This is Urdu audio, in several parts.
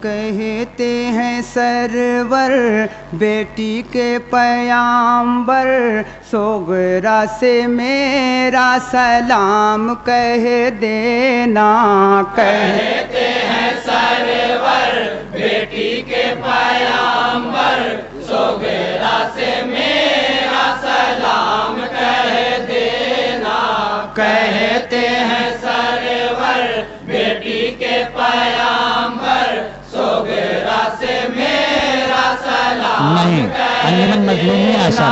کہتے ہیں سرور بیٹی کے پیامبر، سوگرا سے میرا سلام کہہ دینا۔ کہتے ہیں سرور بیٹی کے پیامبر، سوگرا سے میرا سلام کہہ دینا۔ کہتے ہیں سرور بیٹی کے پیامبر، سوگرا سے میرا سلام کہہ دینا۔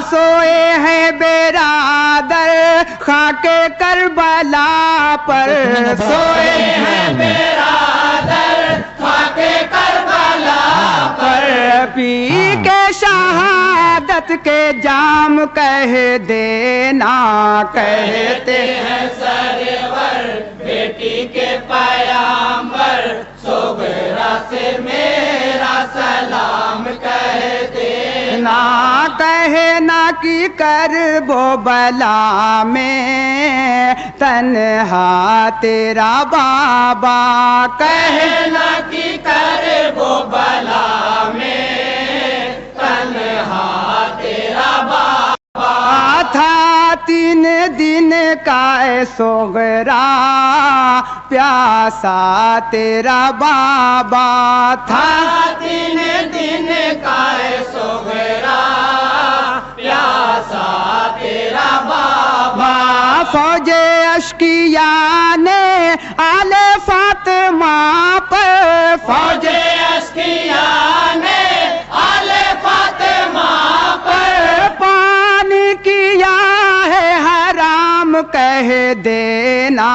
سوئے ہیں برادر خاک کربلا پر، سوئے ہیں برادر خاک کربلا پر، پی کے شہادت کے جام کہہ دینا۔ کہتے ہیں سرور بیٹی کے پیامبر، سوگرا سے میرا سلام کہہ دینا۔ کہنا کہ کرب و بلا میں تنہا تیرا بابا، کہنا کہ کرب و بلا میں تنہا تیرا بابا تھا 3 دن کا سوگرا، پیاسا تیرا بابا تھا 3 دن کا سوگرا، پیاسا تیرا بابا۔ فوج اشکیا نے آل فاطمہ پر، فوج اشکیا نے آل فاطمہ پر، پانی کیا ہے حرام کہہ دینا۔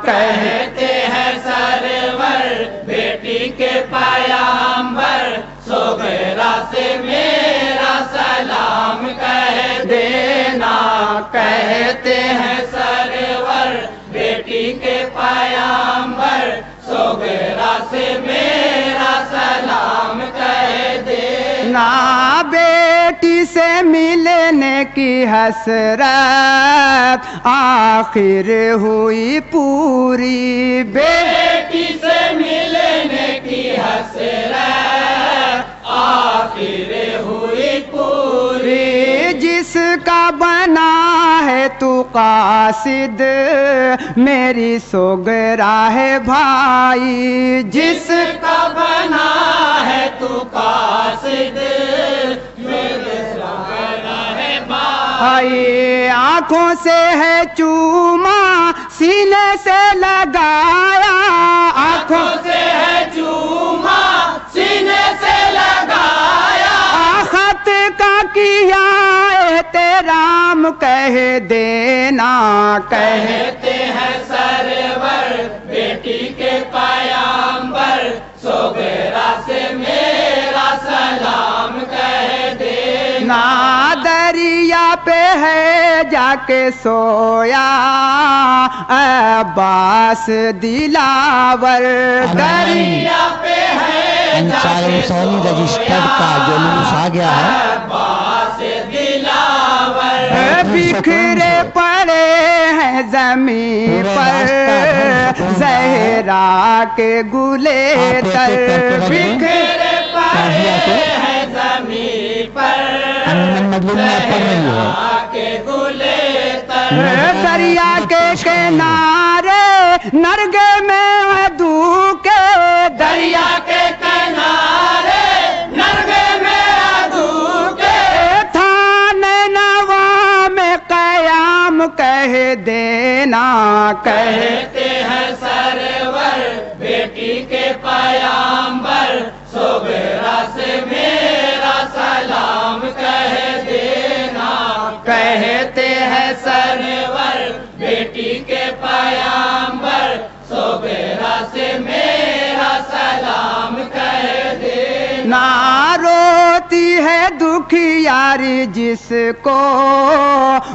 کہتے ہیں سرور بیٹی کے پیامبر، سوگرا سے میرا سلام کہہ دینا۔ کہتے ہیں سرور بیٹی کے پیامبر، سوگرا سے میرا سلام کہہ دینا۔ بیٹی سے ملنے کی حسرت آخر ہوئی پوری، بیٹی سے ملنے کی حسرت آخر ہوئی پوری۔ جس کا بنا ہے تو قاصد میری سوگرا ہے بھائی، جس کا بنا ہے تو قاصد میرے سوگرا ہے بھائی۔ آنکھوں سے ہے چوما سینے سے لگایا، آنکھوں سے ہے چوما سینے سے لگایا، خط کا کیا احترام کہہ دینا۔ کہتے ہیں سرور بیٹی کے پیامبر، سوگرا سے میرا سلام کہہ دینا۔ دریا پہ ہے جا کے سویا عباس دلاور، دریا پہ ہے انصار حسینی رجسٹرڈ کا جلوس آ گیا ہے۔ عباس دلاور بکھرے پڑے ہیں زمین پر زہرا کے گلے تر، بکھرے پڑے ہیں زمین پر زہرا کے گلے تر، دریا کے کنارے نرگے میں ادو کے، دریا کے کنارے نرگے میں ادو کے، تھانے نوا میں قیام کہہ دینا۔ کہتے ہیں سرور بیٹی کے پیامبر، سوگرا سے میرا سلام کہہ دینا۔ کہتے ہیں سرور بیٹی کے پیامبر، سوگرا سے میرا سلام کہہ دینا۔ روتی ہے دکھیاری جس کو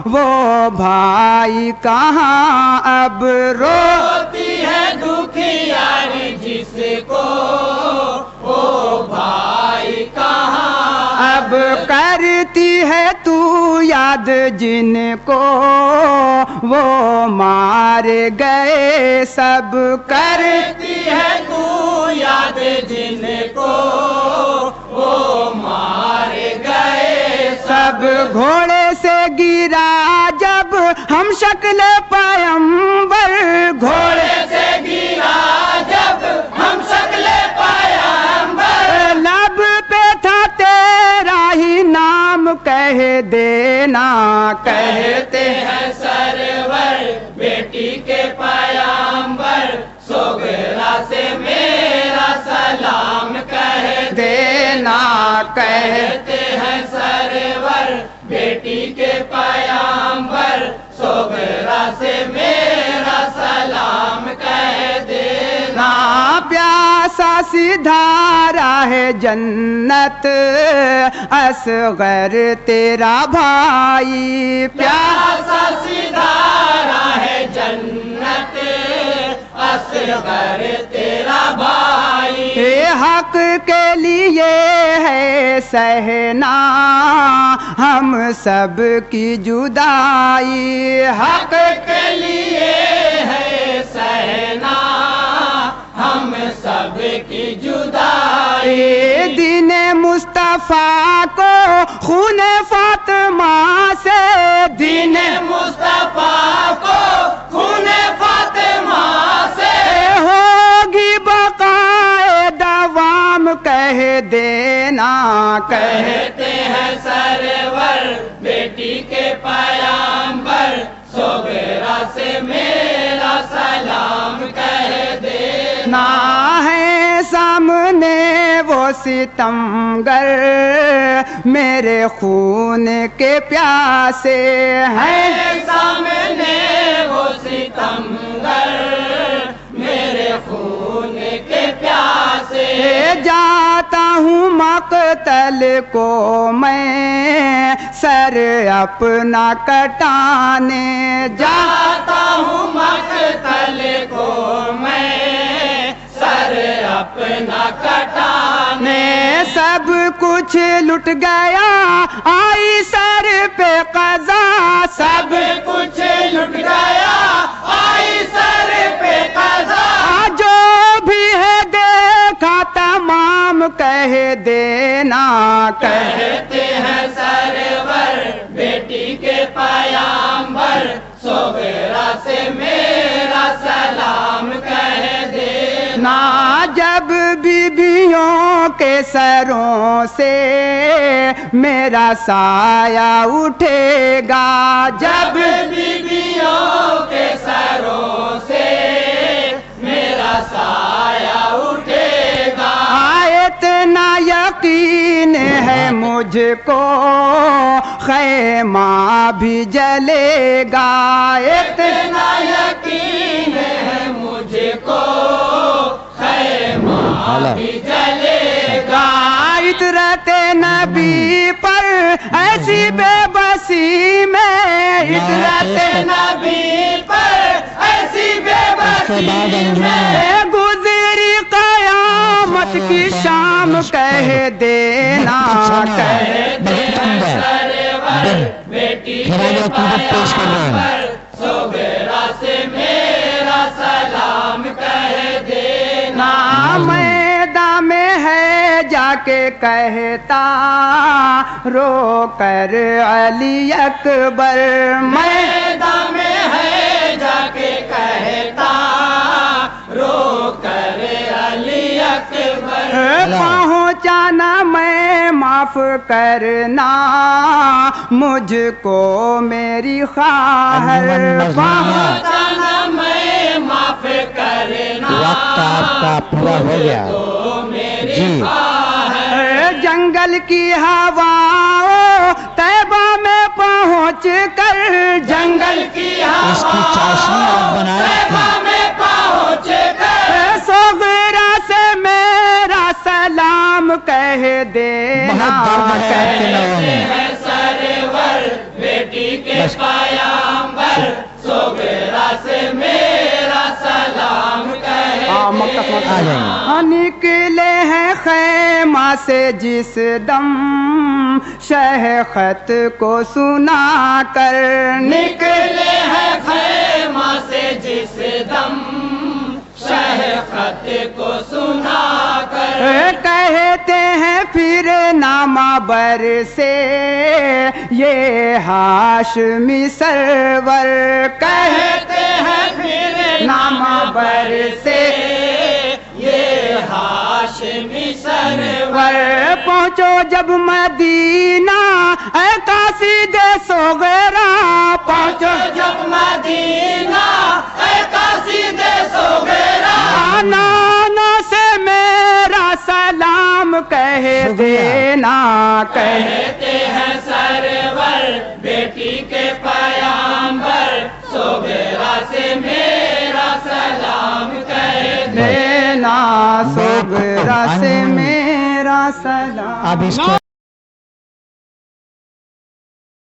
وہ بھائی کہاں اب روتی ہے دکھیاری جس کو وہ بھائی کہاں اب کرتی ہے تو یاد جن کو وہ مار گئے سب کرتی ہے تو یاد جن کو وہ مار گئے سب گھوڑے سے گرا جب ہم شکل پیمبر گھوڑے سے گرا جب ہم شکل پیمبر لب پہ تھا تیرا ہی نام کہہ دینا کہتے ہیں سرور بیٹی کے پیامبر صغرا سے میرا سلام کہہ دینا کہتے ہیں سرور بیٹی کے پیامبر صغرا سے میرا سلام کہہ دینا پیاسا سیدھا راہ جنت اصغر تیرا بھائی پیاسا سیدھا راہ جنت اصغر تیرا بھائی حق کے لیے ہے سہنا ہم سب کی جدائی حق کے لیے ہے سہنا ہم سب کی جدائی دین مصطفیٰ کو خون فاطمہ سے دین مصطفیٰ کو خون فاطمہ سے ہوگی بقائے دوام کہہ دینا کہتے ہیں سرور بیٹی کے پیامبر صغرا سے میرا سلام کہہ دینا ہے سامنے وہ ستمگر میرے خون کے پیاسے ہیں سامنے وہ ستمگر میرے خون کے پیاسے جاتا ہوں مقتل کو میں سر اپنا کٹانے جاتا ہوں مقتل کو میں سر اپنا کٹانے سب کچھ لٹ گیا آئی سر پہ قضا سب کچھ لٹ گیا آئی سر پہ قضا جو بھی ہے دیکھا تمام کہہ دینا کہتے ہیں سرور بیٹی کے پیامبر صغرا سے میرا سلام کہہ دینا جب بیویوں کے سروں سے میرا سایہ اٹھے گا جب بیویوں کے سروں سے میرا سایہ اٹھے گا اتنا یقین ہے مجھ کو خیمہ بھی جلے گا اتنا یقین ہے مجھ کو خیمہ بھی جلے گا عطرت نبی پر ایسی بے بسی میں عطرت نبی پر ایسی بے بسی میں گزری قیامت کی شام کہہ دینا بیٹی پر صغرا سے میرا سلام کہہ دینا میدان میں ہے جا کے کہتا رو کر علی اکبر میدان میں ہے جا کے کہتا رو کر علی اکبر پہنچانا میں معاف کرنا مجھ کو میری خواہر پہنچانا میں معاف کرنا وقت آپ کا پورا ہو گیا جی جنگل کی ہوا طیبہ میں پہنچ کر جنگل کی اس کی چاشنی آپ بنائے تھے میں پہنچ کر صغرا سے میرا سلام کہہ دینا بہت درد ہے آپ کے لوگوں میں سرور بیٹی کے پیامبر صغرا سے میرا سلام کہہ آ جائیں نکلے ہیں خیمہ سے جس دم شہ خط کو سنا کر نکلے ہیں خیمہ سے جس دم شہ خط کو سنا کہتے ہیں پھر نامہ بر سے یہ ہاشمی سرور کہتے ہیں پھر نامہ بر سے یہ ہاشمی سرور پہنچو جب مدینہ اے قاصد صغرا پہنچو جب مدینہ اے قاصد صغرا نانا سے میرا سلام کہہ دینا کہتے ہیں سرور بیٹی کے پیامبر صغرا سے میرا سلام کہہ دینا صغرا سے میرا سلام اب اس کو